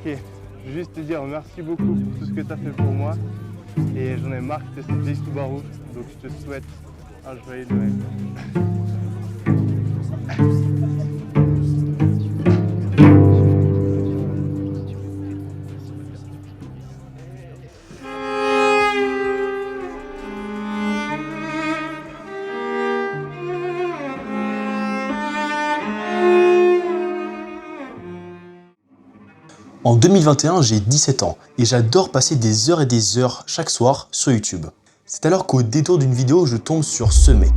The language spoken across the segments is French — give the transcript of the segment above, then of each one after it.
Ok, je veux juste te dire merci beaucoup pour tout ce que tu as fait pour moi. Et j'en ai marre de cette vieille Subaru. Donc je te souhaite un joyeux Noël. En 2021, j'ai 17 ans et j'adore passer des heures et des heures chaque soir sur YouTube. C'est alors qu'au détour d'une vidéo, je tombe sur ce mec.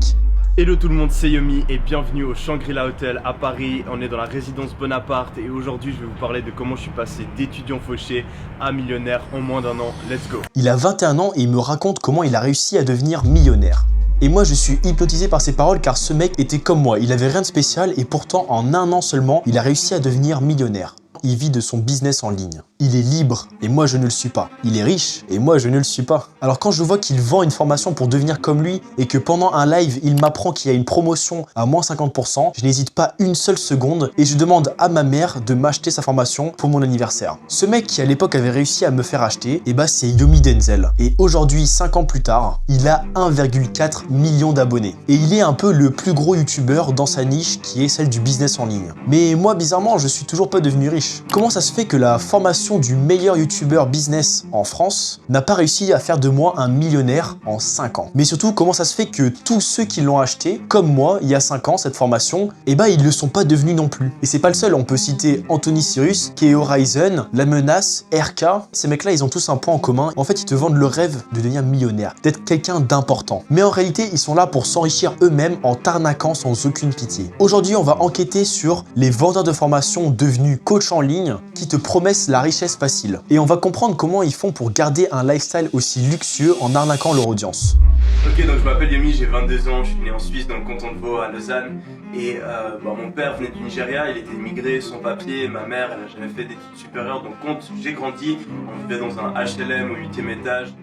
Hello tout le monde, c'est Yomi et bienvenue au Shangri-La Hotel à Paris. On est dans la résidence Bonaparte et aujourd'hui je vais vous parler de comment je suis passé d'étudiant fauché à millionnaire en moins d'un an. Let's go. Il a 21 ans et il me raconte comment il a réussi à devenir millionnaire. Et moi je suis hypnotisé par ses paroles car ce mec était comme moi, il avait rien de spécial et pourtant en un an seulement, il a réussi à devenir millionnaire. Il vit de son business en ligne. Il est libre et moi je ne le suis pas. Il est riche et moi je ne le suis pas. Alors quand je vois qu'il vend une formation pour devenir comme lui et que pendant un live il m'apprend qu'il y a une promotion à moins 50%, je n'hésite pas une seule seconde et je demande à ma mère de m'acheter sa formation pour mon anniversaire. Ce mec qui à l'époque avait réussi à me faire acheter, c'est Yomi Denzel. Et aujourd'hui, 5 ans plus tard, il a 1,4 million d'abonnés. Et il est un peu le plus gros youtubeur dans sa niche qui est celle du business en ligne. Mais moi bizarrement, je suis toujours pas devenu riche. Comment ça se fait que la formation du meilleur youtubeur business en France n'a pas réussi à faire de moi un millionnaire en 5 ans? Mais surtout, comment ça se fait que tous ceux qui l'ont acheté, comme moi, il y a 5 ans, cette formation, ils ne le sont pas devenus non plus. Et c'est pas le seul, on peut citer Anthony Cyrus, Key Horizon, La Menace, RK. Ces mecs-là, ils ont tous un point en commun. En fait, ils te vendent le rêve de devenir millionnaire, d'être quelqu'un d'important. Mais en réalité, ils sont là pour s'enrichir eux-mêmes en t'arnaquant sans aucune pitié. Aujourd'hui, on va enquêter sur les vendeurs de formation devenus coachs en ligne qui te promettent la richesse facile. Et on va comprendre comment ils font pour garder un lifestyle aussi luxueux en arnaquant leur audience. Ok, donc je m'appelle Yomi, j'ai 22 ans, je suis né en Suisse dans le canton de Vaud à Lausanne. Et mon père venait du Nigeria, il était immigré sans papier, ma mère elle n'a jamais fait d'études supérieures. Donc quand j'ai grandi, on vivait dans un HLM au 8e étage.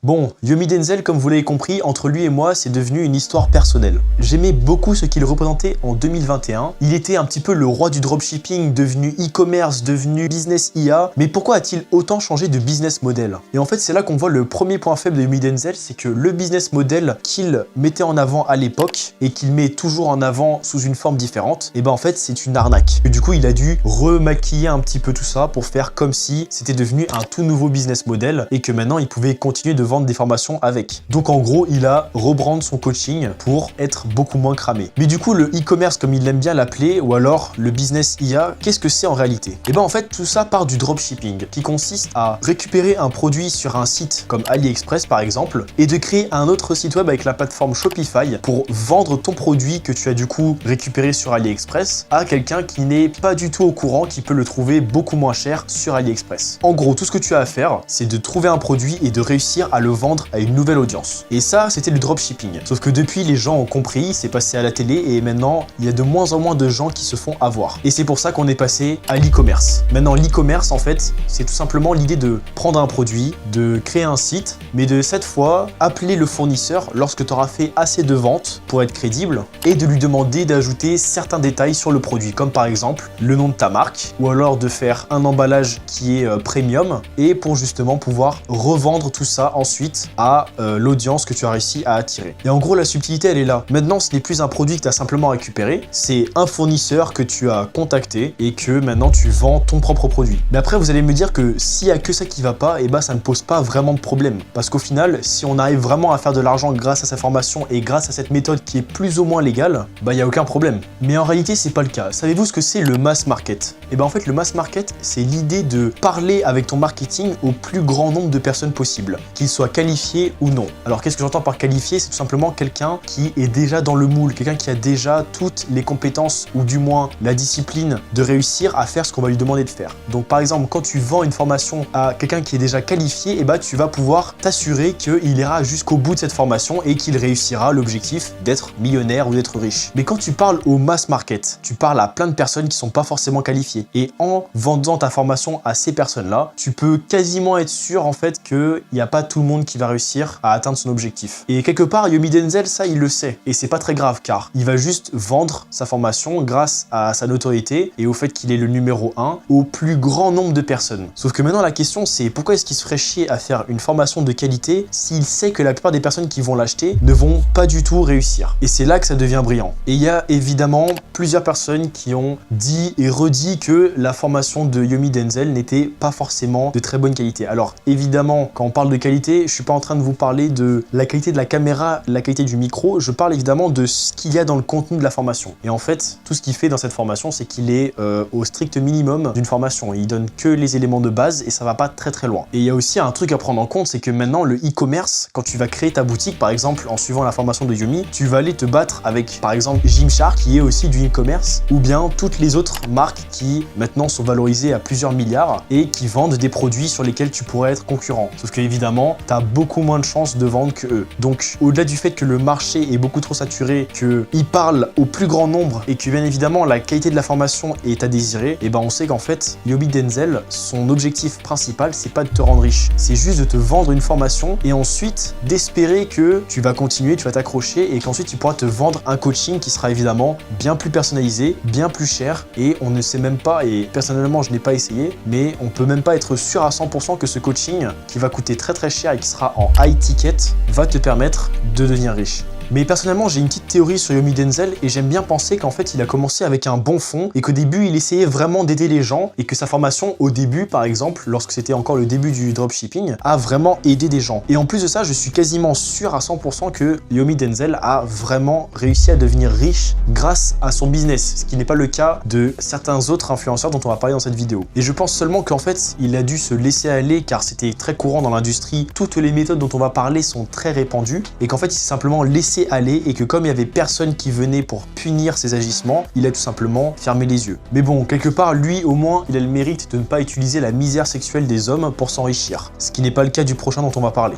Bon, Yomi Denzel, comme vous l'avez compris, entre lui et moi, c'est devenu une histoire personnelle. J'aimais beaucoup ce qu'il représentait en 2021. Il était un petit peu le roi du dropshipping, devenu e-commerce, devenu business IA. Mais pourquoi a-t-il autant changé de business model? Et en fait, c'est là qu'on voit le premier point faible de Yomi Denzel, c'est que le business model qu'il mettait en avant à l'époque et qu'il met toujours en avant sous une forme différente, en fait, c'est une arnaque. Et du coup, il a dû remaquiller un petit peu tout ça pour faire comme si c'était devenu un tout nouveau business model et que maintenant, il pouvait continuer de vendre des formations avec. Donc en gros, il a rebrand son coaching pour être beaucoup moins cramé. Mais du coup, le e-commerce, comme il aime bien l'appeler, ou alors le business IA, qu'est-ce que c'est en réalité? En fait, tout ça part du dropshipping, qui consiste à récupérer un produit sur un site comme AliExpress par exemple, et de créer un autre site web avec la plateforme Shopify pour vendre ton produit que tu as du coup récupéré sur AliExpress à quelqu'un qui n'est pas du tout au courant, qui peut le trouver beaucoup moins cher sur AliExpress. En gros, tout ce que tu as à faire, c'est de trouver un produit et de réussir à le vendre à une nouvelle audience. Et ça, c'était le dropshipping. Sauf que depuis, les gens ont compris, c'est passé à la télé et maintenant, il y a de moins en moins de gens qui se font avoir. Et c'est pour ça qu'on est passé à l'e-commerce. Maintenant, l'e-commerce, en fait, c'est tout simplement l'idée de prendre un produit, de créer un site, mais de cette fois, appeler le fournisseur lorsque tu auras fait assez de ventes pour être crédible et de lui demander d'ajouter certains détails sur le produit, comme par exemple le nom de ta marque ou alors de faire un emballage qui est premium et pour justement pouvoir revendre tout ça ensuite à l'audience que tu as réussi à attirer. Et en gros, la subtilité, elle est là. Maintenant, ce n'est plus un produit que tu as simplement récupéré, c'est un fournisseur que tu as contacté et que maintenant tu vends ton propre produit. Mais après, vous allez me dire que s'il y a que ça qui va pas, ça ne pose pas vraiment de problème. Parce qu'au final, si on arrive vraiment à faire de l'argent grâce à sa formation et grâce à cette méthode qui est plus ou moins légale, il n'y a aucun problème. Mais en réalité, c'est pas le cas. Savez-vous ce que c'est le mass market? En fait, le mass market, c'est l'idée de parler avec ton marketing au plus grand nombre de personnes possible, qu'ils soient qualifié ou non. Alors qu'est-ce que j'entends par qualifié? C'est tout simplement quelqu'un qui est déjà dans le moule, quelqu'un qui a déjà toutes les compétences ou du moins la discipline de réussir à faire ce qu'on va lui demander de faire. Donc par exemple, quand tu vends une formation à quelqu'un qui est déjà qualifié, tu vas pouvoir t'assurer qu'il ira jusqu'au bout de cette formation et qu'il réussira l'objectif d'être millionnaire ou d'être riche. Mais quand tu parles au mass market, tu parles à plein de personnes qui sont pas forcément qualifiées. Et en vendant ta formation à ces personnes-là, tu peux quasiment être sûr en fait qu'il n'y a pas tout le le monde qui va réussir à atteindre son objectif. Et quelque part, Yomi Denzel, ça, il le sait. Et c'est pas très grave, car il va juste vendre sa formation grâce à sa notoriété et au fait qu'il est le numéro 1 au plus grand nombre de personnes. Sauf que maintenant, la question, c'est pourquoi est-ce qu'il se ferait chier à faire une formation de qualité s'il sait que la plupart des personnes qui vont l'acheter ne vont pas du tout réussir. Et c'est là que ça devient brillant. Et il y a évidemment plusieurs personnes qui ont dit et redit que la formation de Yomi Denzel n'était pas forcément de très bonne qualité. Alors évidemment, quand on parle de qualité, je suis pas en train de vous parler de la qualité de la caméra, la qualité du micro, je parle évidemment de ce qu'il y a dans le contenu de la formation. Et en fait, tout ce qu'il fait dans cette formation, c'est qu'il est au strict minimum d'une formation. Il donne que les éléments de base et ça va pas très très loin. Et il y a aussi un truc à prendre en compte, c'est que maintenant le e-commerce, quand tu vas créer ta boutique, par exemple, en suivant la formation de Yomi, tu vas aller te battre avec, par exemple, Gymshark, qui est aussi du e-commerce, ou bien toutes les autres marques qui maintenant sont valorisées à plusieurs milliards et qui vendent des produits sur lesquels tu pourrais être concurrent. Sauf que évidemment, tu as beaucoup moins de chances de vendre que eux. Donc, au-delà du fait que le marché est beaucoup trop saturé, qu'ils parlent au plus grand nombre et que bien évidemment la qualité de la formation est à désirer, et ben on sait qu'en fait, Yomi Denzel, son objectif principal, c'est pas de te rendre riche, c'est juste de te vendre une formation et ensuite d'espérer que tu vas continuer, tu vas t'accrocher et qu'ensuite tu pourras te vendre un coaching qui sera évidemment bien plus personnalisé, bien plus cher, et on ne sait même pas, et personnellement je n'ai pas essayé, mais on peut même pas être sûr à 100% que ce coaching qui va coûter très très cher et qui sera en high ticket va te permettre de devenir riche. Mais personnellement, j'ai une petite théorie sur Yomi Denzel et j'aime bien penser qu'en fait, il a commencé avec un bon fond et qu'au début, il essayait vraiment d'aider les gens et que sa formation, au début, par exemple, lorsque c'était encore le début du dropshipping, a vraiment aidé des gens. Et en plus de ça, je suis quasiment sûr à 100% que Yomi Denzel a vraiment réussi à devenir riche grâce à son business, ce qui n'est pas le cas de certains autres influenceurs dont on va parler dans cette vidéo. Et je pense seulement qu'en fait, il a dû se laisser aller car c'était très courant dans l'industrie. Toutes les méthodes dont on va parler sont très répandues et qu'en fait, il s'est simplement laissé aller et que comme il y avait personne qui venait pour punir ses agissements, il a tout simplement fermé les yeux. Mais bon, quelque part, lui au moins, il a le mérite de ne pas utiliser la misère sexuelle des hommes pour s'enrichir, ce qui n'est pas le cas du prochain dont on va parler.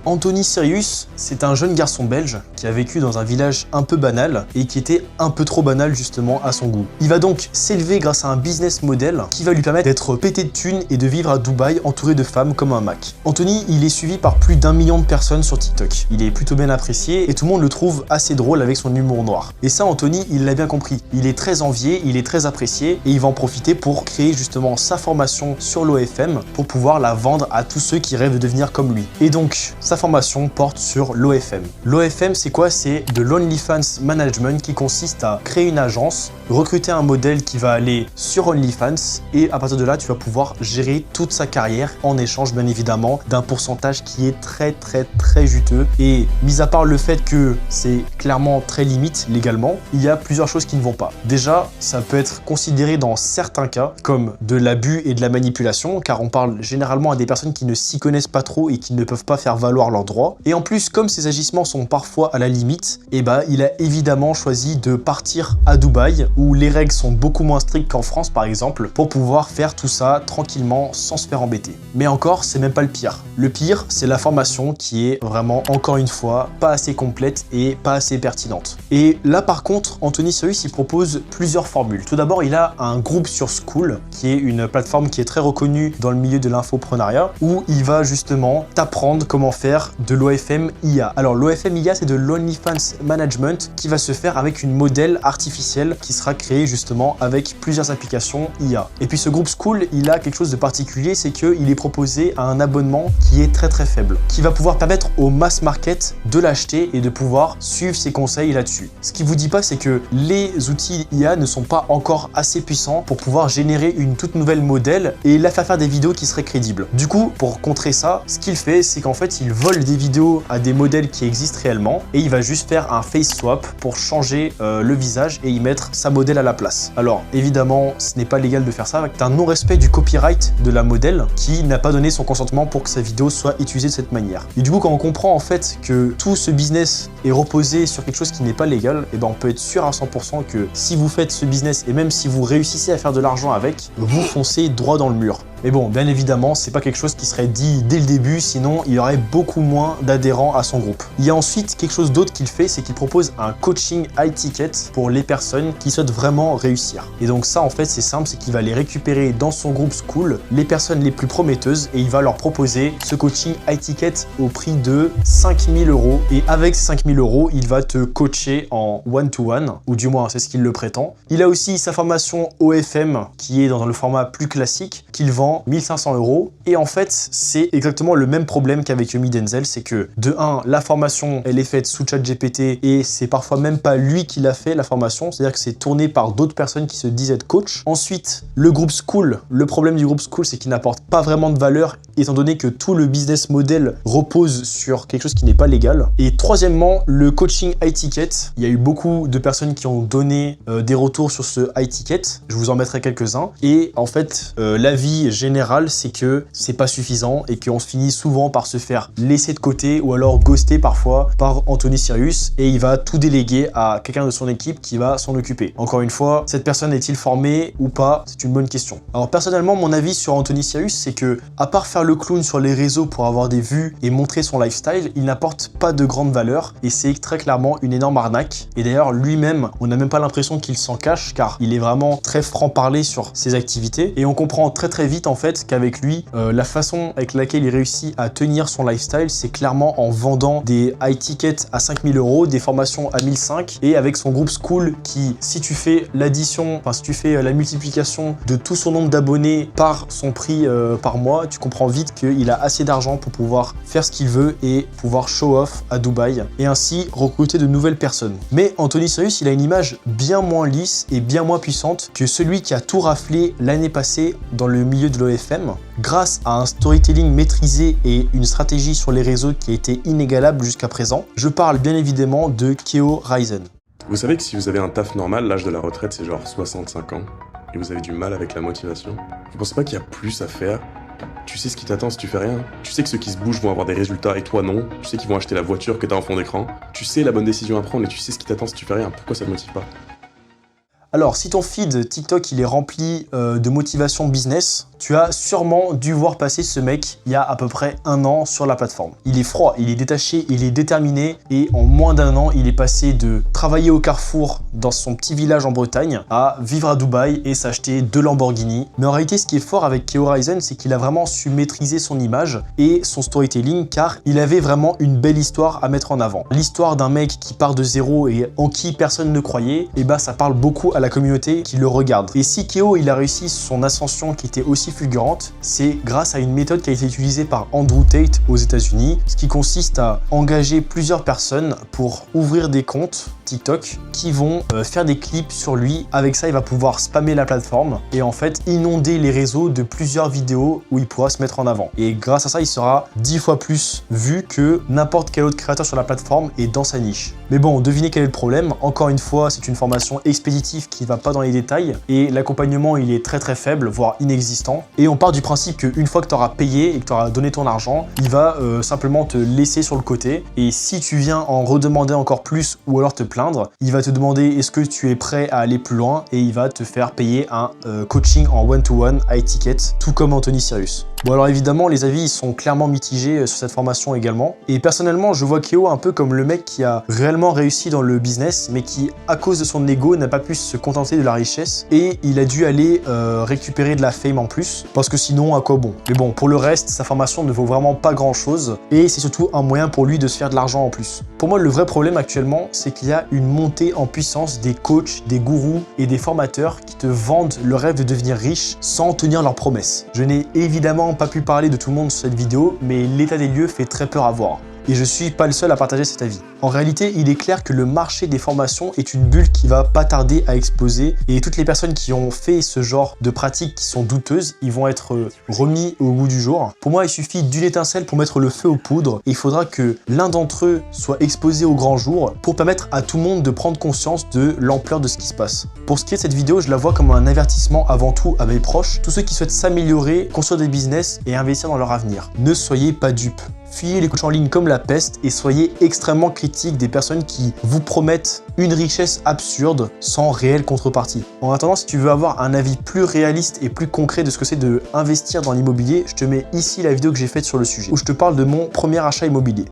Anthony Sirius, c'est un jeune garçon belge qui a vécu dans un village un peu banal et qui était un peu trop banal justement à son goût. Il va donc s'élever grâce à un business model qui va lui permettre d'être pété de thunes et de vivre à Dubaï entouré de femmes comme un Mac. Anthony, il est suivi par plus d'1 million de personnes sur TikTok. Il est plutôt bien apprécié et tout le monde le trouve assez drôle avec son humour noir. Et ça, Anthony, il l'a bien compris. Il est très envié, il est très apprécié et il va en profiter pour créer justement sa formation sur l'OFM pour pouvoir la vendre à tous ceux qui rêvent de devenir comme lui. Et donc, sa formation porte sur l'OFM. L'OFM, c'est quoi? C'est de l'OnlyFans Management qui consiste à créer une agence, recruter un modèle qui va aller sur OnlyFans et à partir de là, tu vas pouvoir gérer toute sa carrière en échange, bien évidemment, d'un pourcentage qui est très juteux. Et mis à part le fait que c'est clairement très limite légalement, il y a plusieurs choses qui ne vont pas. Déjà, ça peut être considéré dans certains cas comme de l'abus et de la manipulation, car on parle généralement à des personnes qui ne s'y connaissent pas trop et qui ne peuvent pas faire valoir leurs droits. Et en plus, comme ces agissements sont parfois à la limite, et bah, il a évidemment choisi de partir à Dubaï, où les règles sont beaucoup moins strictes qu'en France par exemple, pour pouvoir faire tout ça tranquillement sans se faire embêter. Mais encore, c'est même pas le pire. Le pire, c'est la formation qui est vraiment, encore une fois, pas assez complète et pas assez pertinente. Et là par contre, Anthony Sirius, il propose plusieurs formules. Tout d'abord, il a un groupe sur Skool, qui est une plateforme qui est très reconnue dans le milieu de l'infoprenariat, où il va justement t'apprendre comment faire de l'OFM IA. Alors l'OFM IA, c'est de l'OnlyFans Management qui va se faire avec une modèle artificielle qui sera créée justement avec plusieurs applications IA. Et puis ce groupe Skool, il a quelque chose de particulier, c'est qu'il est proposé à un abonnement qui est très faible, qui va pouvoir permettre au mass market de l'acheter et de pouvoir suivre ses conseils là-dessus. Ce qui vous dit pas, c'est que les outils IA ne sont pas encore assez puissants pour pouvoir générer une toute nouvelle modèle et la faire des vidéos qui seraient crédibles. Du coup, pour contrer ça, ce qu'il fait, c'est qu'en fait, il vole des vidéos à des modèles qui existent réellement et il va juste faire un face swap pour changer le visage et y mettre sa modèle à la place. Alors évidemment, ce n'est pas légal de faire ça avec un non-respect du copyright de la modèle qui n'a pas donné son consentement pour que sa vidéo soit utilisée de cette manière. Et du coup, quand on comprend en fait que tout ce business et reposer sur quelque chose qui n'est pas légal, et ben on peut être sûr à 100% que si vous faites ce business et même si vous réussissez à faire de l'argent avec, vous foncez droit dans le mur. Mais bon, bien évidemment, c'est pas quelque chose qui serait dit dès le début, sinon il y aurait beaucoup moins d'adhérents à son groupe. Il y a ensuite quelque chose d'autre qu'il fait, c'est qu'il propose un coaching high ticket pour les personnes qui souhaitent vraiment réussir. Et donc ça, en fait, c'est simple, c'est qu'il va les récupérer dans son groupe school, les personnes les plus prometteuses, et il va leur proposer ce coaching high ticket au prix de 5 000 €. Et avec ces 5 000 €, il va te coacher en one-to-one, ou du moins c'est ce qu'il le prétend. Il a aussi sa formation OFM, qui est dans le format plus classique, qu'il vend 1500 €. Et en fait, c'est exactement le même problème qu'avec Yomi Denzel, c'est que de 1, la formation, elle est faite sous ChatGPT et c'est parfois même pas lui qui l'a fait la formation, c'est-à-dire que c'est tourné par d'autres personnes qui se disent être coach. Ensuite, le groupe school, le problème du groupe school, c'est qu'il n'apporte pas vraiment de valeur étant donné que tout le business model repose sur quelque chose qui n'est pas légal. Et troisièmement, le coaching high ticket, il y a eu beaucoup de personnes qui ont donné des retours sur ce high ticket, je vous en mettrai quelques-uns. Et en fait, l'avis général, c'est que c'est pas suffisant et qu'on se finit souvent par se faire laisser de côté ou alors ghoster parfois par Anthony Sirius et il va tout déléguer à quelqu'un de son équipe qui va s'en occuper. Encore une fois, cette personne est-il formé ou pas? C'est une bonne question. Alors personnellement, mon avis sur Anthony Sirius, c'est que à part faire le clown sur les réseaux pour avoir des vues et montrer son lifestyle, il n'apporte pas de grande valeur et c'est très clairement une énorme arnaque. Et d'ailleurs, lui-même, on n'a même pas l'impression qu'il s'en cache car il est vraiment très franc-parler sur ses activités et on comprend très vite en fait qu'avec lui, la façon avec laquelle il réussit à tenir son lifestyle, c'est clairement en vendant des high tickets à 5 000 €, des formations à 1500 et avec son groupe school qui, si tu fais l'addition, enfin si tu fais la multiplication de tout son nombre d'abonnés par son prix par mois, tu comprends vite qu'il a assez d'argent pour pouvoir faire ce qu'il veut et pouvoir show off à Dubaï et ainsi recruter de nouvelles personnes. Mais Anthony Sirius, il a une image bien moins lisse et bien moins puissante que celui qui a tout raflé l'année passée dans le milieu de l'OFM, grâce à un storytelling maîtrisé et une stratégie sur les réseaux qui a été inégalable jusqu'à présent. Je parle bien évidemment de Keo Ryzen. Vous savez que si vous avez un taf normal, l'âge de la retraite c'est genre 65 ans, et vous avez du mal avec la motivation, vous pensez pas qu'il y a plus à faire? Tu sais ce qui t'attend si tu fais rien. Tu sais que ceux qui se bougent vont avoir des résultats et toi non. Tu sais qu'ils vont acheter la voiture que t'as en fond d'écran. Tu sais la bonne décision à prendre et tu sais ce qui t'attend si tu fais rien. Pourquoi ça te motive pas? Alors, si ton feed TikTok il est rempli de motivation business, tu as sûrement dû voir passer ce mec il y a à peu près 1 an sur la plateforme. Il est froid, il est détaché, il est déterminé et en moins d'1 an, il est passé de travailler au Carrefour dans son petit village en Bretagne à vivre à Dubaï et s'acheter 2 Lamborghini. Mais en réalité, ce qui est fort avec Keo Ryzen, c'est qu'il a vraiment su maîtriser son image et son storytelling car il avait vraiment une belle histoire à mettre en avant. L'histoire d'un mec qui part de zéro et en qui personne ne croyait, et bah ça parle beaucoup à la communauté qui le regarde. Et si Keo il a réussi son ascension qui était aussi fulgurante, c'est grâce à une méthode qui a été utilisée par Andrew Tate aux États-Unis, ce qui consiste à engager plusieurs personnes pour ouvrir des comptes TikTok qui vont faire des clips sur lui. Avec ça, il va pouvoir spammer la plateforme et en fait inonder les réseaux de plusieurs vidéos où il pourra se mettre en avant. Et grâce à ça, il sera 10 fois plus vu que n'importe quel autre créateur sur la plateforme et dans sa niche. Mais bon, devinez quel est le problème. Encore une fois, c'est une formation expéditive qui va pas dans les détails et l'accompagnement il est très faible, voire inexistant. Et on part du principe qu'une fois que tu auras payé et que tu auras donné ton argent, il va simplement te laisser sur le côté. Et si tu viens en redemander encore plus ou alors te plaindre, il va te demander est-ce que tu es prêt à aller plus loin et il va te faire payer un coaching en one-to-one high ticket, tout comme Anthony Sirius. Bon alors évidemment, les avis ils sont clairement mitigés sur cette formation également. Et personnellement, je vois Keo un peu comme le mec qui a réellement réussi dans le business, mais qui, à cause de son ego, n'a pas pu se contenter de la richesse et il a dû aller récupérer de la fame en plus, parce que sinon, à quoi bon? Mais bon, pour le reste, sa formation ne vaut vraiment pas grand-chose et c'est surtout un moyen pour lui de se faire de l'argent en plus. Pour moi, le vrai problème actuellement, c'est qu'il y a une montée en puissance des coachs, des gourous et des formateurs qui te vendent le rêve de devenir riche sans tenir leurs promesses. Je n'ai évidemment pas pu parler de tout le monde sur cette vidéo, mais l'état des lieux fait très peur à voir. Et je suis pas le seul à partager cet avis. En réalité, il est clair que le marché des formations est une bulle qui va pas tarder à exploser et toutes les personnes qui ont fait ce genre de pratiques qui sont douteuses, ils vont être remis au goût du jour. Pour moi, il suffit d'une étincelle pour mettre le feu aux poudres et il faudra que l'un d'entre eux soit exposé au grand jour pour permettre à tout le monde de prendre conscience de l'ampleur de ce qui se passe. Pour ce qui est de cette vidéo, je la vois comme un avertissement avant tout à mes proches, tous ceux qui souhaitent s'améliorer, construire des business et investir dans leur avenir. Ne soyez pas dupes. fuyez les coachs en ligne comme la peste et soyez extrêmement critique des personnes qui vous promettent une richesse absurde sans réelle contrepartie. En attendant, si tu veux avoir un avis plus réaliste et plus concret de ce que c'est de investir dans l'immobilier, je te mets ici la vidéo que j'ai faite sur le sujet où je te parle de mon premier achat immobilier.